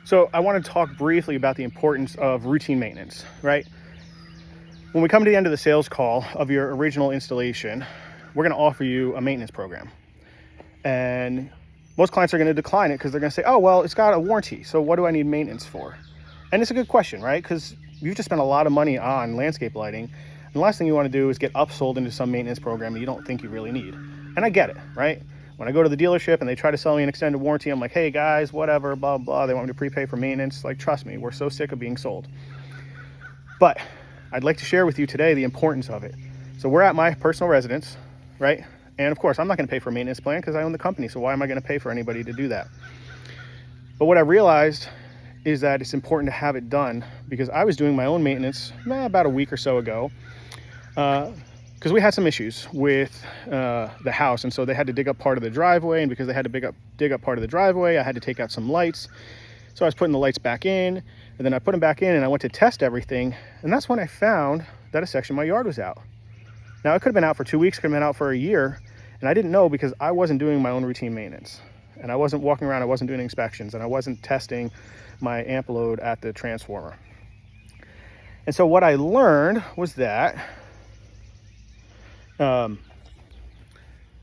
So I want to talk briefly about the importance of routine maintenance, right? When we come to the end of the sales call of your original installation, we're going to offer you a maintenance program. And most clients are going to decline it because they're going to say, oh, well, it's got a warranty, so what do I need maintenance for? And it's a good question, right? Because you've just spent a lot of money on landscape lighting. And the last thing you want to do is get upsold into some maintenance program that you don't think you really need. And I get it, right? When I go to the dealership and they try to sell me an extended warranty, I'm like, hey guys, whatever, blah, blah. They want me to prepay for maintenance. Like, trust me, we're so sick of being sold. But I'd like to share with you today the importance of it. So we're at my personal residence, right? And of course, I'm not going to pay for a maintenance plan because I own the company. So why am I going to pay for anybody to do that? But what I realized is that it's important to have it done because I was doing my own maintenance about a week or so ago because we had some issues with the house. And so they had to dig up part of the driveway. And because they had to dig up part of the driveway, I had to take out some lights. So I was putting the lights back in, and then I put them back in and I went to test everything. And that's when I found that a section of my yard was out. Now, it could have been out for 2 weeks, could have been out for a year. And I didn't know because I wasn't doing my own routine maintenance. And I wasn't walking around, I wasn't doing inspections, and I wasn't testing my amp load at the transformer. And so what I learned was that the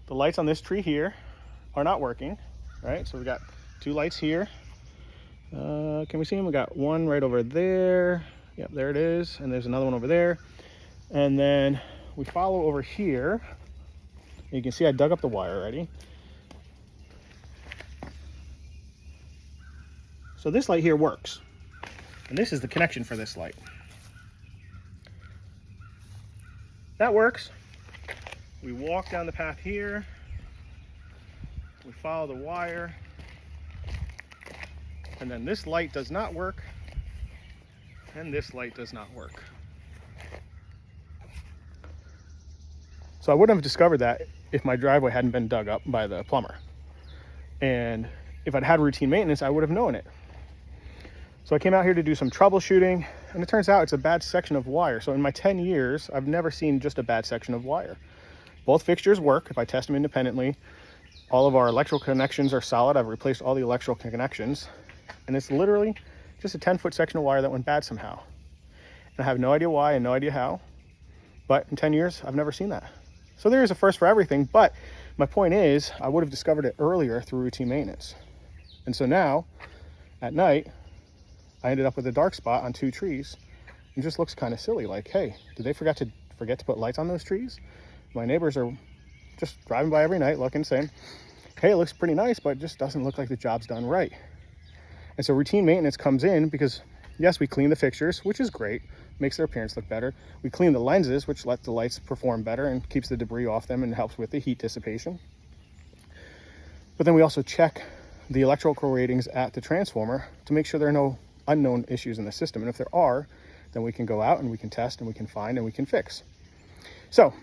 lights on this tree here are not working, right? So we got 2 lights here. Can we see them? We got one right over there. Yep, there it is. And there's another one over there. And then we follow over here. You can see I dug up the wire already. So this light here works. And this is the connection for this light. That works. We walk down the path here. We follow the wire. And then this light does not work. And this light does not work. So I wouldn't have discovered that if my driveway hadn't been dug up by the plumber. And if I'd had routine maintenance, I would have known it. So I came out here to do some troubleshooting, and it turns out it's a bad section of wire. So in my 10 years, I've never seen just a bad section of wire. Both fixtures work if I test them independently. All of our electrical connections are solid. I've replaced all the electrical connections. And it's literally just a 10-foot section of wire that went bad somehow. And I have no idea why and no idea how. But in 10 years, I've never seen that. So there is a first for everything, but my point is I would have discovered it earlier through routine maintenance. And so now, at night, I ended up with a dark spot on 2 trees. It just looks kind of silly, like, hey, did they forget to put lights on those trees? My neighbors are just driving by every night looking, saying, hey, it looks pretty nice, but it just doesn't look like the job's done right. And so routine maintenance comes in because, yes, we clean the fixtures, which is great, makes their appearance look better. We clean the lenses, which lets the lights perform better and keeps the debris off them and helps with the heat dissipation. But then we also check the electrical ratings at the transformer to make sure there are no unknown issues in the system. And if there are, then we can go out and we can test and we can find and we can fix. So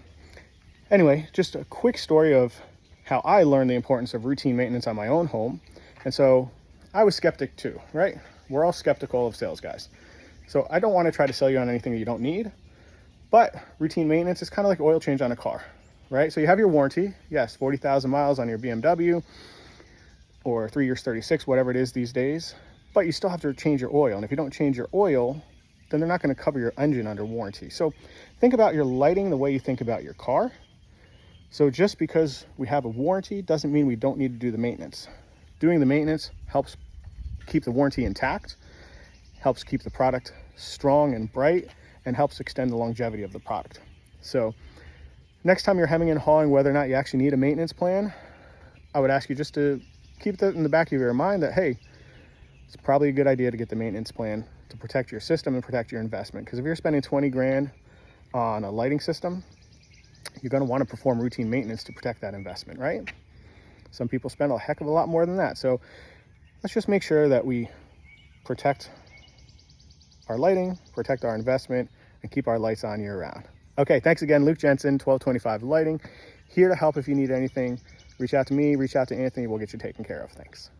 anyway, just a quick story of how I learned the importance of routine maintenance on my own home. And so I was skeptic too, right? We're all skeptical of sales guys. So I don't want to try to sell you on anything that you don't need, but routine maintenance is kind of like oil change on a car, right? So you have your warranty, yes, 40,000 miles on your BMW or 3 years, 36, whatever it is these days, but you still have to change your oil. And if you don't change your oil, then they're not going to cover your engine under warranty. So think about your lighting the way you think about your car. So just because we have a warranty doesn't mean we don't need to do the maintenance. Doing the maintenance helps keep the warranty intact, helps keep the product strong and bright, and helps extend the longevity of the product. So next time you're hemming and hawing whether or not you actually need a maintenance plan, I would ask you just to keep that in the back of your mind that, hey, it's probably a good idea to get the maintenance plan to protect your system and protect your investment. Because if you're spending 20 grand on a lighting system, you're going to want to perform routine maintenance to protect that investment, right? Some people spend a heck of a lot more than that. So let's just make sure that we protect our lighting, protect our investment, and keep our lights on year round. Okay, thanks again, Luke Jensen, 1225 Lighting. Here to help if you need anything. Reach out to me, reach out to Anthony, we'll get you taken care of. Thanks.